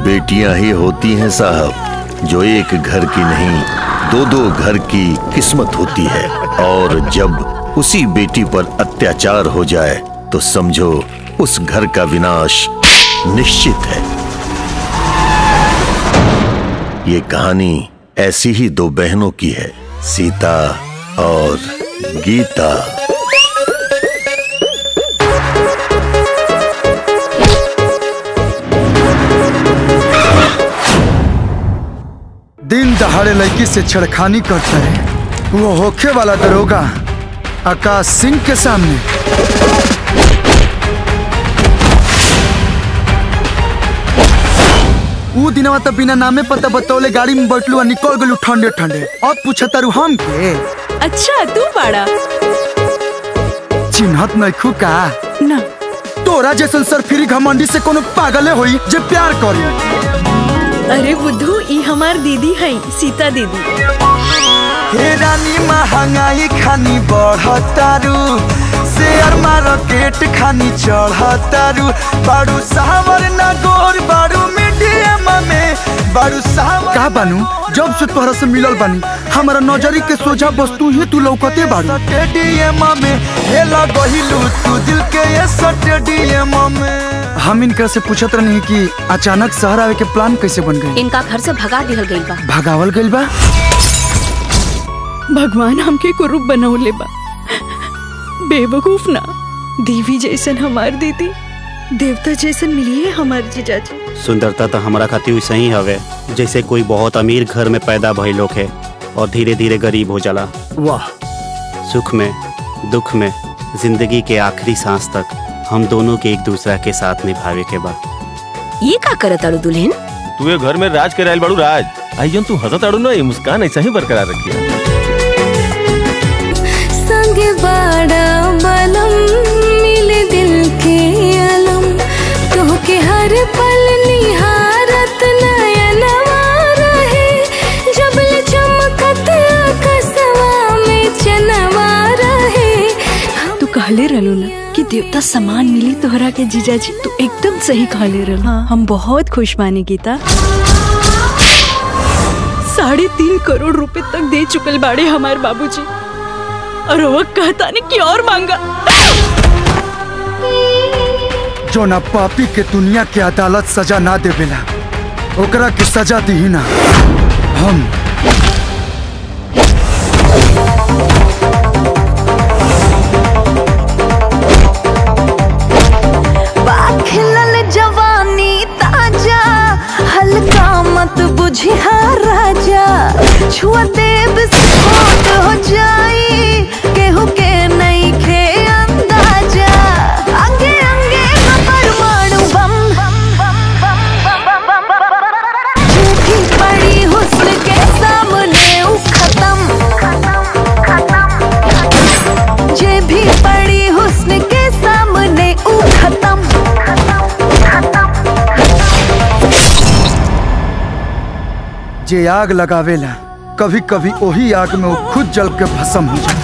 बेटियां ही होती हैं साहब, जो एक घर की नहीं दो दो घर की किस्मत होती है। और जब उसी बेटी पर अत्याचार हो जाए तो समझो उस घर का विनाश निश्चित है। ये कहानी ऐसी ही दो बहनों की है, सीता और गीता। दिन दहाड़े लड़की से छेड़खानी करता है वो होखे वाला दरोगा आकाश सिंह के सामने। वो दिनवा तो बिना नामे पता बतौले गाड़ी में बैठलू और निकल गलू ठंडे ठंडे। अब पूछे तारू हम के? अच्छा तू बाड़ा चिन्हत नहीं का ना? तोरा जैसन सरफिरी घमंडी से कोनो पागले होई जे प्यार करी। अरे बुद्धू ई हमार दीदी है, सीता दीदी। हे रानी महंगाई खानी बढ़तारू, शेयर मार्केट खानी चढ़तारू। बारू सावर ना गोर बारू मीडियम में बारू सावर का बानू। जब से तोहरा से मिलल बानी हमारा नजरी के सोझा वस्तु ही तू लौकते बारू। स्टेडियम में हेला गहिलू तू दिल के ये स्टेडियम में। हम इनका से पूछत रही कि अचानक शहर आवे के प्लान कैसे बन गए? इनका घर से भगा दिहल गइल बा। भगावल गइल बा? भगवान हमके कुरूप बनौले बा। बेवकूफ ना, देवी जैसन हमार दीदी, देवता जैसन मिली है हमार जीजाजी। सुंदरता तो हमारा खातिर वैसे ही हवे जैसे कोई बहुत अमीर घर में पैदा भइल लोग है और धीरे धीरे गरीब हो जाला। वाह। सुख में दुख में जिंदगी के आखिरी सांस तक हम दोनों के एक दूसरा के साथ निभावे के बा। ये का करत आड़ू दुल्हन? तू ये घर में राज करे आइल बाड़ू राज। आइजन तू हंसत आड़ू ना, ये मुस्कान ऐसा ही बरकरार रखिए। संग बाड़ा बलम मिले दिल के अलम, तो के हर पल निहारत नयनवा रहे। जब ले चमकत आकाशवा में चनवा रहे। तू कहले रहलो ना कि देवता समान मिली तोहरा के जीजाजी, तू एकदम सही कहले रहलो। हाँ। हम बहुत खुश मानी गीता। 3.5 करोड़ रुपए तक दे चुकल बाड़े हमारे बाबूजी, और वो कहता नहीं कि और मांगा। जो ना पापी के दुनिया के अदालत सजा ना देवेला ओकरा के सजा दी ना हम। बाखिलल जवानी ताजा हल्का मत बुझिया राजा। छुआ देव स्फोट हो जाई केहू के नहीं खे अंदाजा। अंगे अंगे परमाणु बम झूठी पड़ी हुस्न के सामने उ खत्म। जे भी पड़ी हुस्न के सामने उ खत्म। जे आग लगावेला कभी कभी वही आग में वो खुद जल के भस्म हो जाए।